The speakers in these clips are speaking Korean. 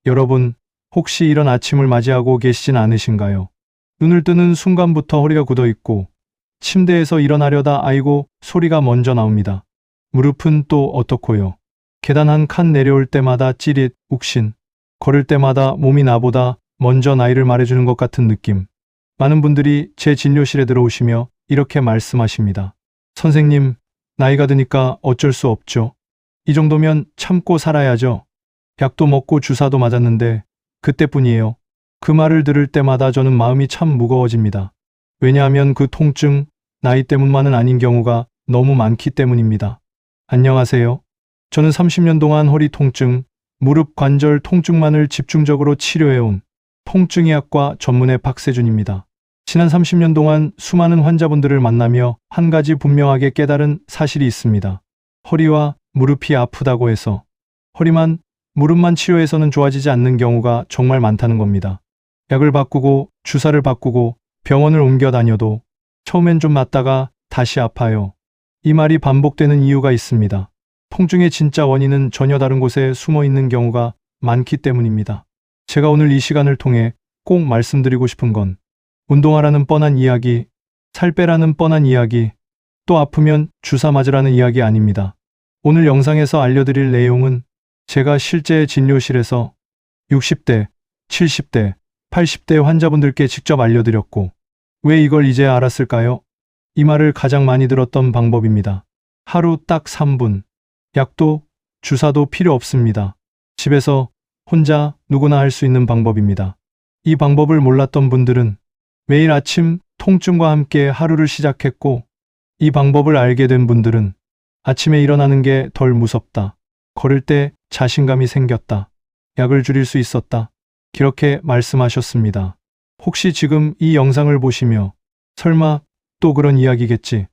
여러분, 혹시 이런 아침을 맞이하고 계시진 않으신가요? 눈을 뜨는 순간부터 허리가 굳어 있고 침대에서 일어나려다 아이고 소리가 먼저 나옵니다. 무릎은 또 어떻고요? 계단 한 칸 내려올 때마다 찌릿, 욱신. 걸을 때마다 몸이 나보다 먼저 나이를 말해주는 것 같은 느낌. 많은 분들이 제 진료실에 들어오시며 이렇게 말씀하십니다. 선생님, 나이가 드니까 어쩔 수 없죠. 이 정도면 참고 살아야죠. 약도 먹고 주사도 맞았는데 그때뿐이에요. 그 말을 들을 때마다 저는 마음이 참 무거워집니다. 왜냐하면 그 통증, 나이 때문만은 아닌 경우가 너무 많기 때문입니다. 안녕하세요. 저는 30년 동안 허리 통증, 무릎 관절 통증만을 집중적으로 치료해온 통증의학과 전문의 박세준입니다. 지난 30년 동안 수많은 환자분들을 만나며 한 가지 분명하게 깨달은 사실이 있습니다. 허리와 무릎이 아프다고 해서 허리만, 무릎만 치료해서는 좋아지지 않는 경우가 정말 많다는 겁니다. 약을 바꾸고 주사를 바꾸고 병원을 옮겨 다녀도 처음엔 좀 낫다가 다시 아파요. 이 말이 반복되는 이유가 있습니다. 통증의 진짜 원인은 전혀 다른 곳에 숨어 있는 경우가 많기 때문입니다. 제가 오늘 이 시간을 통해 꼭 말씀드리고 싶은 건 운동하라는 뻔한 이야기, 살 빼라는 뻔한 이야기, 또 아프면 주사 맞으라는 이야기 아닙니다. 오늘 영상에서 알려드릴 내용은 제가 실제 진료실에서 60대, 70대, 80대 환자분들께 직접 알려드렸고 왜 이걸 이제 알았을까요? 이 말을 가장 많이 들었던 방법입니다. 하루 딱 3분. 약도 주사도 필요 없습니다. 집에서 혼자 누구나 할 수 있는 방법입니다. 이 방법을 몰랐던 분들은 매일 아침 통증과 함께 하루를 시작했고 이 방법을 알게 된 분들은 아침에 일어나는 게 덜 무섭다. 걸을 때 자신감이 생겼다. 약을 줄일 수 있었다. 그렇게 말씀하셨습니다. 혹시 지금 이 영상을 보시며 설마 또 그런 이야기겠지?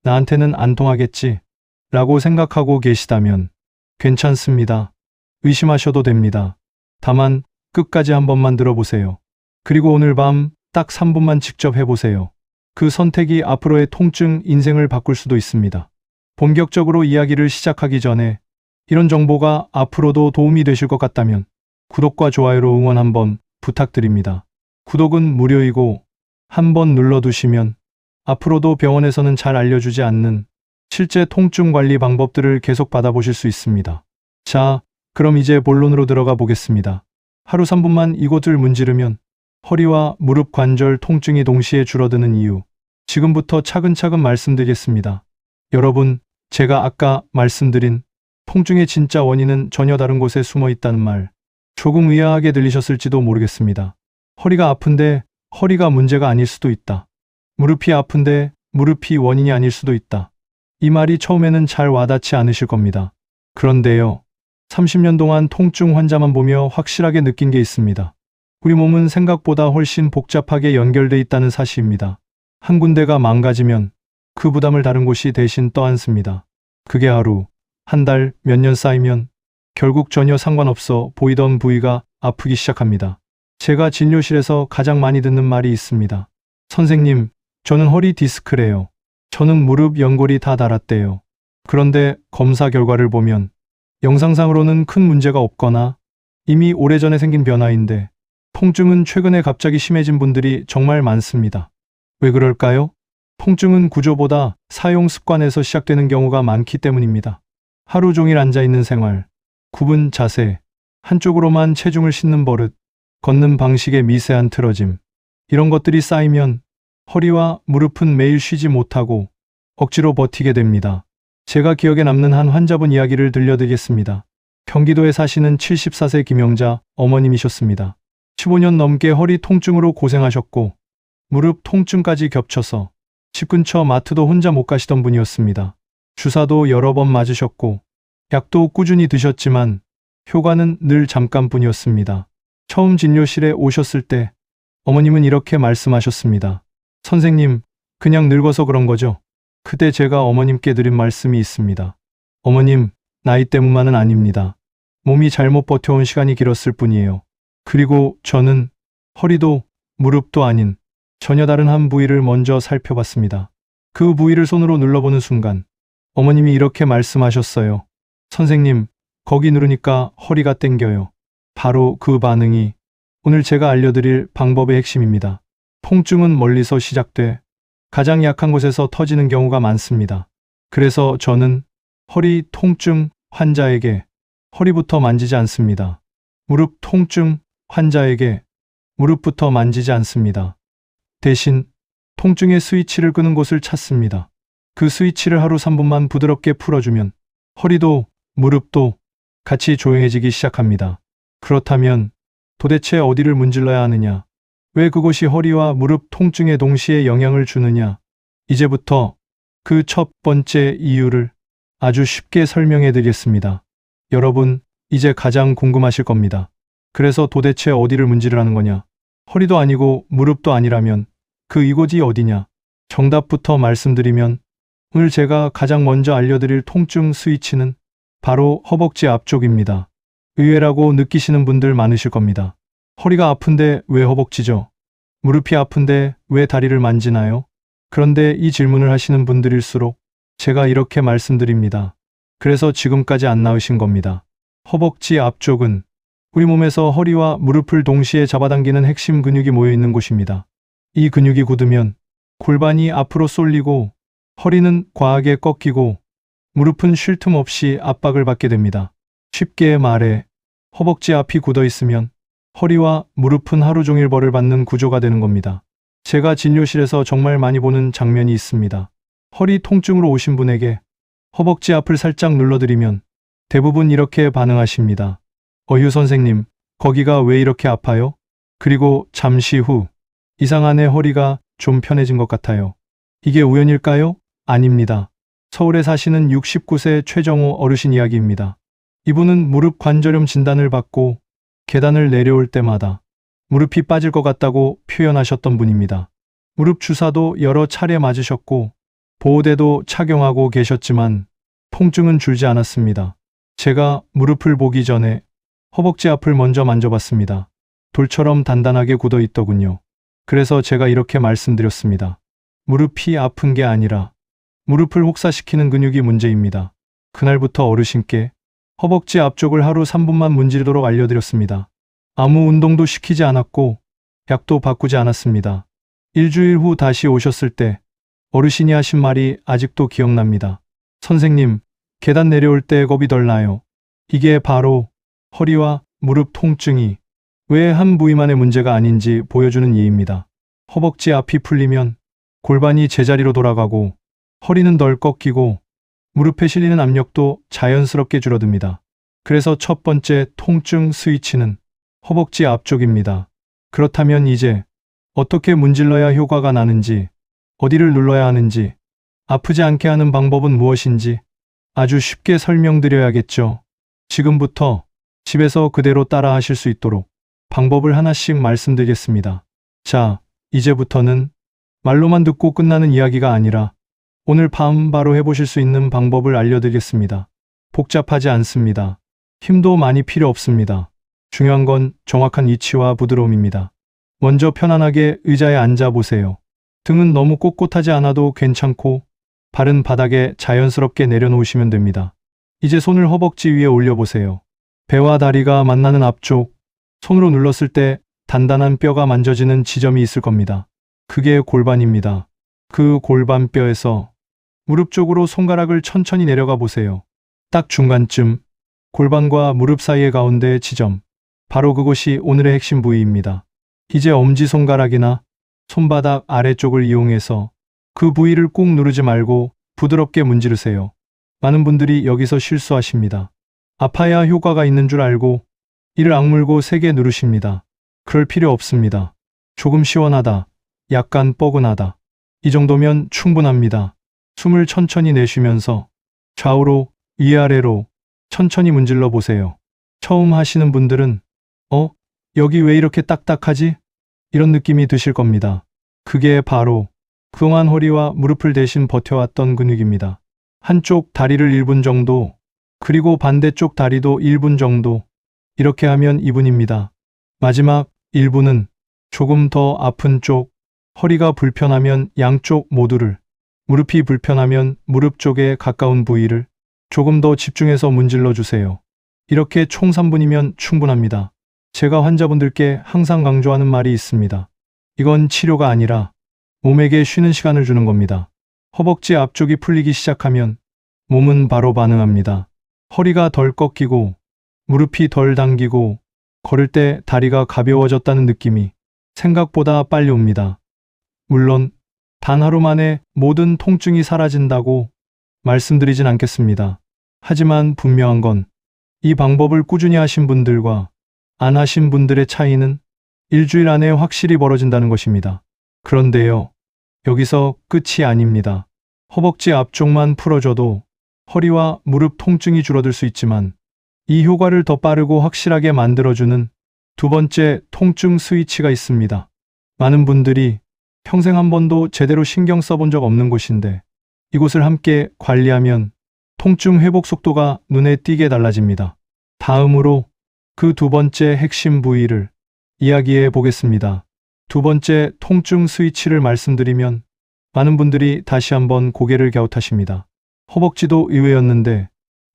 나한테는 안 통하겠지? 라고 생각하고 계시다면 괜찮습니다. 의심하셔도 됩니다. 다만 끝까지 한 번만 들어보세요. 그리고 오늘 밤 딱 3분만 직접 해보세요. 그 선택이 앞으로의 통증 인생을 바꿀 수도 있습니다. 본격적으로 이야기를 시작하기 전에 이런 정보가 앞으로도 도움이 되실 것 같다면 구독과 좋아요로 응원 한번 부탁드립니다. 구독은 무료이고 한번 눌러두시면 앞으로도 병원에서는 잘 알려주지 않는 실제 통증 관리 방법들을 계속 받아보실 수 있습니다. 자, 그럼 이제 본론으로 들어가 보겠습니다. 하루 3분만 이곳을 문지르면 허리와 무릎 관절 통증이 동시에 줄어드는 이유. 지금부터 차근차근 말씀드리겠습니다. 여러분, 제가 아까 말씀드린 통증의 진짜 원인은 전혀 다른 곳에 숨어 있다는 말. 조금 의아하게 들리셨을지도 모르겠습니다. 허리가 아픈데 허리가 문제가 아닐 수도 있다. 무릎이 아픈데 무릎이 원인이 아닐 수도 있다. 이 말이 처음에는 잘 와닿지 않으실 겁니다. 그런데요, 30년 동안 통증 환자만 보며 확실하게 느낀 게 있습니다. 우리 몸은 생각보다 훨씬 복잡하게 연결돼 있다는 사실입니다. 한 군데가 망가지면 그 부담을 다른 곳이 대신 떠안습니다. 그게 하루, 한 달, 몇 년 쌓이면 결국 전혀 상관없어 보이던 부위가 아프기 시작합니다. 제가 진료실에서 가장 많이 듣는 말이 있습니다. 선생님, 저는 허리 디스크래요. 저는 무릎 연골이 다 닳았대요. 그런데 검사 결과를 보면 영상상으로는 큰 문제가 없거나 이미 오래전에 생긴 변화인데 통증은 최근에 갑자기 심해진 분들이 정말 많습니다. 왜 그럴까요? 통증은 구조보다 사용 습관에서 시작되는 경우가 많기 때문입니다. 하루 종일 앉아있는 생활, 굽은 자세, 한쪽으로만 체중을 싣는 버릇, 걷는 방식의 미세한 틀어짐, 이런 것들이 쌓이면 허리와 무릎은 매일 쉬지 못하고 억지로 버티게 됩니다. 제가 기억에 남는 한 환자분 이야기를 들려드리겠습니다. 경기도에 사시는 74세 김영자 어머님이셨습니다. 15년 넘게 허리 통증으로 고생하셨고 무릎 통증까지 겹쳐서 집 근처 마트도 혼자 못 가시던 분이었습니다. 주사도 여러 번 맞으셨고 약도 꾸준히 드셨지만 효과는 늘 잠깐뿐이었습니다. 처음 진료실에 오셨을 때 어머님은 이렇게 말씀하셨습니다. 선생님, 그냥 늙어서 그런 거죠? 그때 제가 어머님께 드린 말씀이 있습니다. 어머님, 나이 때문만은 아닙니다. 몸이 잘못 버텨온 시간이 길었을 뿐이에요. 그리고 저는 허리도 무릎도 아닌 전혀 다른 한 부위를 먼저 살펴봤습니다. 그 부위를 손으로 눌러보는 순간 어머님이 이렇게 말씀하셨어요. 선생님, 거기 누르니까 허리가 땡겨요. 바로 그 반응이 오늘 제가 알려드릴 방법의 핵심입니다. 통증은 멀리서 시작돼 가장 약한 곳에서 터지는 경우가 많습니다. 그래서 저는 허리 통증 환자에게 허리부터 만지지 않습니다. 무릎 통증 환자에게 무릎부터 만지지 않습니다. 대신 통증의 스위치를 끄는 곳을 찾습니다. 그 스위치를 하루 3분만 부드럽게 풀어주면 허리도 무릎도 같이 조용해지기 시작합니다. 그렇다면 도대체 어디를 문질러야 하느냐? 왜 그곳이 허리와 무릎 통증에 동시에 영향을 주느냐? 이제부터 그 첫 번째 이유를 아주 쉽게 설명해 드리겠습니다. 여러분, 이제 가장 궁금하실 겁니다. 그래서 도대체 어디를 문지르라는 거냐? 허리도 아니고 무릎도 아니라면 그 이곳이 어디냐? 정답부터 말씀드리면 오늘 제가 가장 먼저 알려드릴 통증 스위치는 바로 허벅지 앞쪽입니다. 의외라고 느끼시는 분들 많으실 겁니다. 허리가 아픈데 왜 허벅지죠? 무릎이 아픈데 왜 다리를 만지나요? 그런데 이 질문을 하시는 분들일수록 제가 이렇게 말씀드립니다. 그래서 지금까지 안 나으신 겁니다. 허벅지 앞쪽은 우리 몸에서 허리와 무릎을 동시에 잡아당기는 핵심 근육이 모여 있는 곳입니다. 이 근육이 굳으면 골반이 앞으로 쏠리고 허리는 과하게 꺾이고 무릎은 쉴 틈 없이 압박을 받게 됩니다. 쉽게 말해 허벅지 앞이 굳어 있으면 허리와 무릎은 하루 종일 벌을 받는 구조가 되는 겁니다. 제가 진료실에서 정말 많이 보는 장면이 있습니다. 허리 통증으로 오신 분에게 허벅지 앞을 살짝 눌러드리면 대부분 이렇게 반응하십니다. 어휴 선생님, 거기가 왜 이렇게 아파요? 그리고 잠시 후 이상하네, 허리가 좀 편해진 것 같아요. 이게 우연일까요? 아닙니다. 서울에 사시는 69세 최정호 어르신 이야기입니다. 이분은 무릎 관절염 진단을 받고 계단을 내려올 때마다 무릎이 빠질 것 같다고 표현하셨던 분입니다. 무릎 주사도 여러 차례 맞으셨고 보호대도 착용하고 계셨지만 통증은 줄지 않았습니다. 제가 무릎을 보기 전에 허벅지 앞을 먼저 만져봤습니다. 돌처럼 단단하게 굳어 있더군요. 그래서 제가 이렇게 말씀드렸습니다. 무릎이 아픈 게 아니라 무릎을 혹사시키는 근육이 문제입니다. 그날부터 어르신께 허벅지 앞쪽을 하루 3분만 문지르도록 알려드렸습니다. 아무 운동도 시키지 않았고 약도 바꾸지 않았습니다. 일주일 후 다시 오셨을 때 어르신이 하신 말이 아직도 기억납니다. 선생님, 계단 내려올 때 겁이 덜 나요. 이게 바로 허리와 무릎 통증이 왜 한 부위만의 문제가 아닌지 보여주는 예입니다. 허벅지 앞이 풀리면 골반이 제자리로 돌아가고 허리는 덜 꺾이고 무릎에 실리는 압력도 자연스럽게 줄어듭니다. 그래서 첫 번째 통증 스위치는 허벅지 앞쪽입니다. 그렇다면 이제 어떻게 문질러야 효과가 나는지, 어디를 눌러야 하는지, 아프지 않게 하는 방법은 무엇인지 아주 쉽게 설명드려야겠죠. 지금부터 집에서 그대로 따라 하실 수 있도록 방법을 하나씩 말씀드리겠습니다. 자, 이제부터는 말로만 듣고 끝나는 이야기가 아니라 오늘 밤 바로 해보실 수 있는 방법을 알려드리겠습니다. 복잡하지 않습니다. 힘도 많이 필요 없습니다. 중요한 건 정확한 위치와 부드러움입니다. 먼저 편안하게 의자에 앉아 보세요. 등은 너무 꼿꼿하지 않아도 괜찮고 발은 바닥에 자연스럽게 내려놓으시면 됩니다. 이제 손을 허벅지 위에 올려보세요. 배와 다리가 만나는 앞쪽, 손으로 눌렀을 때 단단한 뼈가 만져지는 지점이 있을 겁니다. 그게 골반입니다. 그 골반뼈에서 무릎 쪽으로 손가락을 천천히 내려가 보세요. 딱 중간쯤, 골반과 무릎 사이의 가운데 지점, 바로 그곳이 오늘의 핵심 부위입니다. 이제 엄지손가락이나 손바닥 아래쪽을 이용해서 그 부위를 꾹 누르지 말고 부드럽게 문지르세요. 많은 분들이 여기서 실수하십니다. 아파야 효과가 있는 줄 알고 이를 악물고 세게 누르십니다. 그럴 필요 없습니다. 조금 시원하다, 약간 뻐근하다. 이 정도면 충분합니다. 숨을 천천히 내쉬면서 좌우로, 위아래로 천천히 문질러 보세요. 처음 하시는 분들은 여기 왜 이렇게 딱딱하지? 이런 느낌이 드실 겁니다. 그게 바로 그동안 허리와 무릎을 대신 버텨왔던 근육입니다. 한쪽 다리를 1분 정도, 그리고 반대쪽 다리도 1분 정도, 이렇게 하면 2분입니다. 마지막 1분은 조금 더 아픈 쪽, 허리가 불편하면 양쪽 모두를, 무릎이 불편하면 무릎 쪽에 가까운 부위를 조금 더 집중해서 문질러 주세요. 이렇게 총 3분이면 충분합니다. 제가 환자분들께 항상 강조하는 말이 있습니다. 이건 치료가 아니라 몸에게 쉬는 시간을 주는 겁니다. 허벅지 앞쪽이 풀리기 시작하면 몸은 바로 반응합니다. 허리가 덜 꺾이고 무릎이 덜 당기고 걸을 때 다리가 가벼워졌다는 느낌이 생각보다 빨리 옵니다. 물론 단 하루 만에 모든 통증이 사라진다고 말씀드리진 않겠습니다. 하지만 분명한 건 이 방법을 꾸준히 하신 분들과 안 하신 분들의 차이는 일주일 안에 확실히 벌어진다는 것입니다. 그런데요, 여기서 끝이 아닙니다. 허벅지 앞쪽만 풀어줘도 허리와 무릎 통증이 줄어들 수 있지만 이 효과를 더 빠르고 확실하게 만들어주는 두 번째 통증 스위치가 있습니다. 많은 분들이 평생 한 번도 제대로 신경 써본 적 없는 곳인데 이곳을 함께 관리하면 통증 회복 속도가 눈에 띄게 달라집니다. 다음으로 그 두 번째 핵심 부위를 이야기해 보겠습니다. 두 번째 통증 스위치를 말씀드리면 많은 분들이 다시 한번 고개를 갸웃하십니다. 허벅지도 의외였는데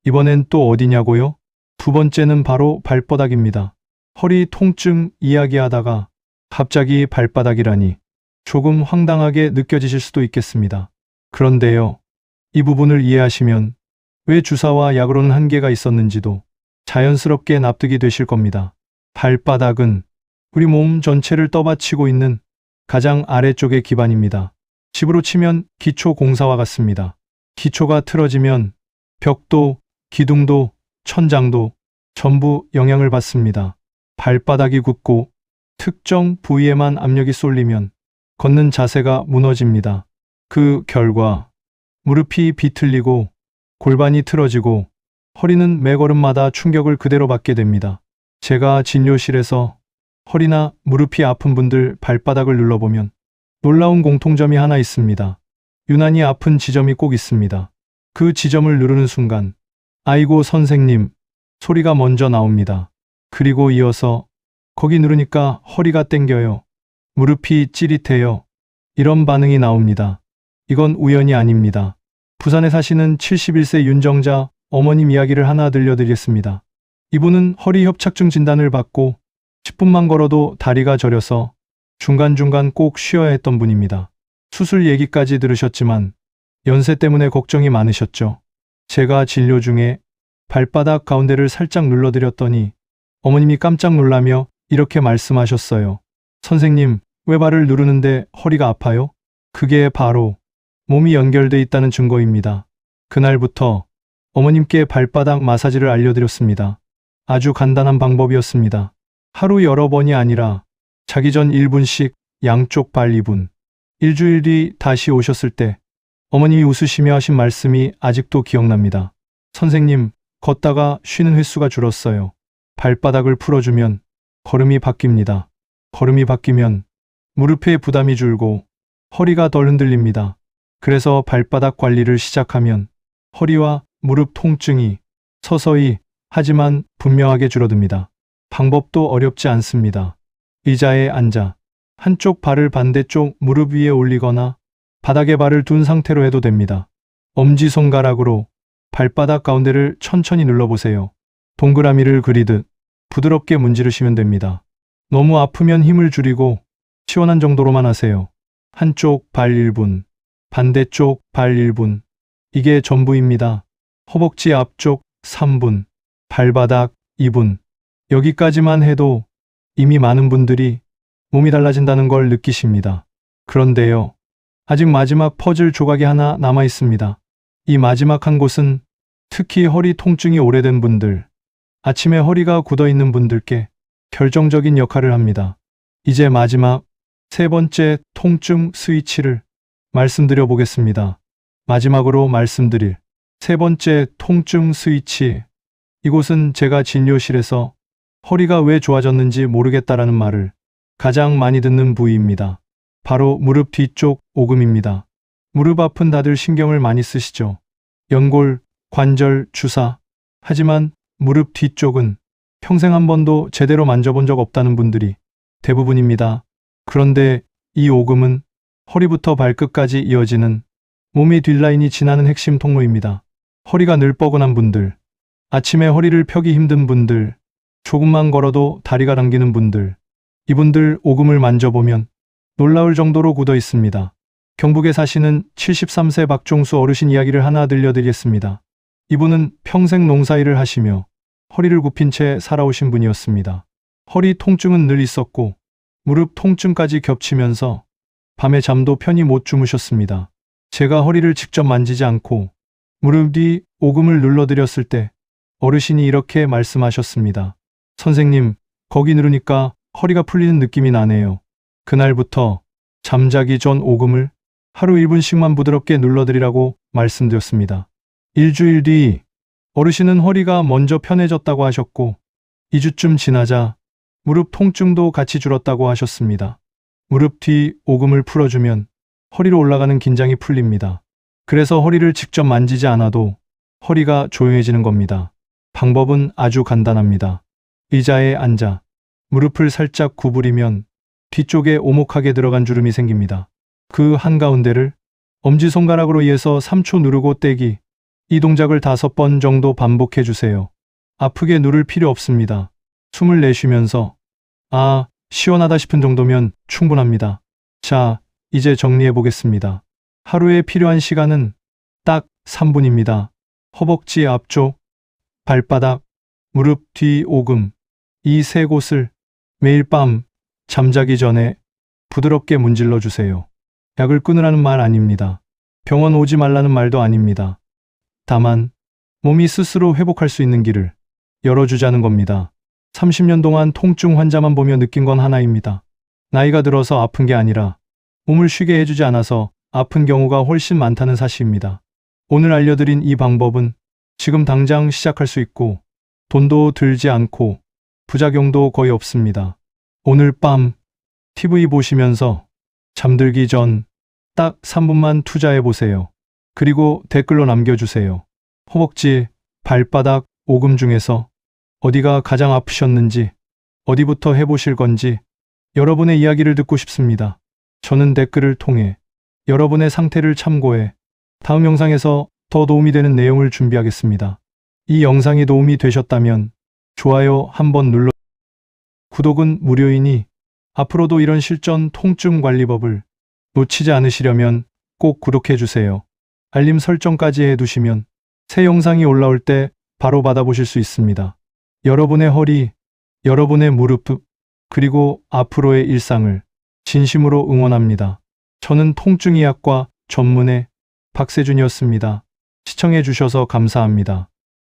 이번엔 또 어디냐고요? 두 번째는 바로 발바닥입니다. 허리 통증 이야기하다가 갑자기 발바닥이라니 조금 황당하게 느껴지실 수도 있겠습니다. 그런데요, 이 부분을 이해하시면 왜 주사와 약으로는 한계가 있었는지도 자연스럽게 납득이 되실 겁니다. 발바닥은 우리 몸 전체를 떠받치고 있는 가장 아래쪽의 기반입니다. 집으로 치면 기초 공사와 같습니다. 기초가 틀어지면 벽도, 기둥도, 천장도 전부 영향을 받습니다. 발바닥이 굳고 특정 부위에만 압력이 쏠리면 걷는 자세가 무너집니다. 그 결과 무릎이 비틀리고 골반이 틀어지고 허리는 매 걸음마다 충격을 그대로 받게 됩니다. 제가 진료실에서 허리나 무릎이 아픈 분들 발바닥을 눌러보면 놀라운 공통점이 하나 있습니다. 유난히 아픈 지점이 꼭 있습니다. 그 지점을 누르는 순간 아이고 선생님 소리가 먼저 나옵니다. 그리고 이어서 거기 누르니까 허리가 땡겨요. 무릎이 찌릿해요. 이런 반응이 나옵니다. 이건 우연이 아닙니다. 부산에 사시는 71세 윤정자 어머님 이야기를 하나 들려드리겠습니다. 이분은 허리 협착증 진단을 받고 10분만 걸어도 다리가 저려서 중간중간 꼭 쉬어야 했던 분입니다. 수술 얘기까지 들으셨지만 연세 때문에 걱정이 많으셨죠. 제가 진료 중에 발바닥 가운데를 살짝 눌러드렸더니 어머님이 깜짝 놀라며 이렇게 말씀하셨어요. 선생님, 왜 발을 누르는데 허리가 아파요? 그게 바로 몸이 연결돼 있다는 증거입니다. 그날부터 어머님께 발바닥 마사지를 알려드렸습니다. 아주 간단한 방법이었습니다. 하루 여러 번이 아니라 자기 전 1분씩 양쪽 발 2분. 일주일 뒤 다시 오셨을 때 어머님이 웃으시며 하신 말씀이 아직도 기억납니다. 선생님, 걷다가 쉬는 횟수가 줄었어요. 발바닥을 풀어주면 걸음이 바뀝니다. 걸음이 바뀌면 무릎에 부담이 줄고 허리가 덜 흔들립니다. 그래서 발바닥 관리를 시작하면 허리와 무릎 통증이 서서히 하지만 분명하게 줄어듭니다. 방법도 어렵지 않습니다. 의자에 앉아 한쪽 발을 반대쪽 무릎 위에 올리거나 바닥에 발을 둔 상태로 해도 됩니다. 엄지손가락으로 발바닥 가운데를 천천히 눌러보세요. 동그라미를 그리듯 부드럽게 문지르시면 됩니다. 너무 아프면 힘을 줄이고 시원한 정도로만 하세요. 한쪽 발 1분, 반대쪽 발 1분. 이게 전부입니다. 허벅지 앞쪽 3분, 발바닥 2분. 여기까지만 해도 이미 많은 분들이 몸이 달라진다는 걸 느끼십니다. 그런데요, 아직 마지막 퍼즐 조각이 하나 남아 있습니다. 이 마지막 한 곳은 특히 허리 통증이 오래된 분들, 아침에 허리가 굳어 있는 분들께 결정적인 역할을 합니다. 이제 마지막 세 번째 통증 스위치를 말씀드려 보겠습니다. 마지막으로 말씀드릴 세 번째 통증 스위치. 이곳은 제가 진료실에서 허리가 왜 좋아졌는지 모르겠다라는 말을 가장 많이 듣는 부위입니다. 바로 무릎 뒤쪽 오금입니다. 무릎 앞은 다들 신경을 많이 쓰시죠. 연골, 관절, 주사. 하지만 무릎 뒤쪽은 평생 한 번도 제대로 만져본 적 없다는 분들이 대부분입니다. 그런데 이 오금은 허리부터 발끝까지 이어지는 몸의 뒷라인이 지나는 핵심 통로입니다. 허리가 늘 뻐근한 분들, 아침에 허리를 펴기 힘든 분들, 조금만 걸어도 다리가 당기는 분들, 이분들 오금을 만져보면 놀라울 정도로 굳어 있습니다. 경북에 사시는 73세 박종수 어르신 이야기를 하나 들려드리겠습니다. 이분은 평생 농사일을 하시며 허리를 굽힌 채 살아오신 분이었습니다. 허리 통증은 늘 있었고 무릎 통증까지 겹치면서 밤에 잠도 편히 못 주무셨습니다. 제가 허리를 직접 만지지 않고 무릎 뒤 오금을 눌러드렸을 때 어르신이 이렇게 말씀하셨습니다. 선생님, 거기 누르니까 허리가 풀리는 느낌이 나네요. 그날부터 잠자기 전 오금을 하루 1분씩만 부드럽게 눌러드리라고 말씀드렸습니다. 일주일 뒤 어르신은 허리가 먼저 편해졌다고 하셨고 2주쯤 지나자 무릎 통증도 같이 줄었다고 하셨습니다. 무릎 뒤 오금을 풀어주면 허리로 올라가는 긴장이 풀립니다. 그래서 허리를 직접 만지지 않아도 허리가 조용해지는 겁니다. 방법은 아주 간단합니다. 의자에 앉아 무릎을 살짝 구부리면 뒤쪽에 오목하게 들어간 주름이 생깁니다. 그 한가운데를 엄지손가락으로 이어서 3초 누르고 떼기. 이 동작을 5번 정도 반복해 주세요. 아프게 누를 필요 없습니다. 숨을 내쉬면서 아, 시원하다 싶은 정도면 충분합니다. 자, 이제 정리해 보겠습니다. 하루에 필요한 시간은 딱 3분입니다. 허벅지 앞쪽, 발바닥, 무릎 뒤 오금, 이 세 곳을 매일 밤 잠자기 전에 부드럽게 문질러 주세요. 약을 끊으라는 말 아닙니다. 병원 오지 말라는 말도 아닙니다. 다만 몸이 스스로 회복할 수 있는 길을 열어주자는 겁니다. 30년 동안 통증 환자만 보며 느낀 건 하나입니다. 나이가 들어서 아픈 게 아니라 몸을 쉬게 해주지 않아서 아픈 경우가 훨씬 많다는 사실입니다. 오늘 알려드린 이 방법은 지금 당장 시작할 수 있고 돈도 들지 않고 부작용도 거의 없습니다. 오늘 밤 TV 보시면서 잠들기 전 딱 3분만 투자해 보세요. 그리고 댓글로 남겨주세요. 허벅지, 발바닥, 오금 중에서 어디가 가장 아프셨는지, 어디부터 해보실 건지 여러분의 이야기를 듣고 싶습니다. 저는 댓글을 통해 여러분의 상태를 참고해 다음 영상에서 더 도움이 되는 내용을 준비하겠습니다. 이 영상이 도움이 되셨다면 좋아요 한번 눌러 구독은 무료이니 앞으로도 이런 실전 통증 관리법을 놓치지 않으시려면 꼭 구독해주세요. 알림 설정까지 해두시면 새 영상이 올라올 때 바로 받아보실 수 있습니다. 여러분의 허리, 여러분의 무릎, 그리고 앞으로의 일상을 진심으로 응원합니다. 저는 통증의학과 전문의 박세준이었습니다. 시청해주셔서 감사합니다.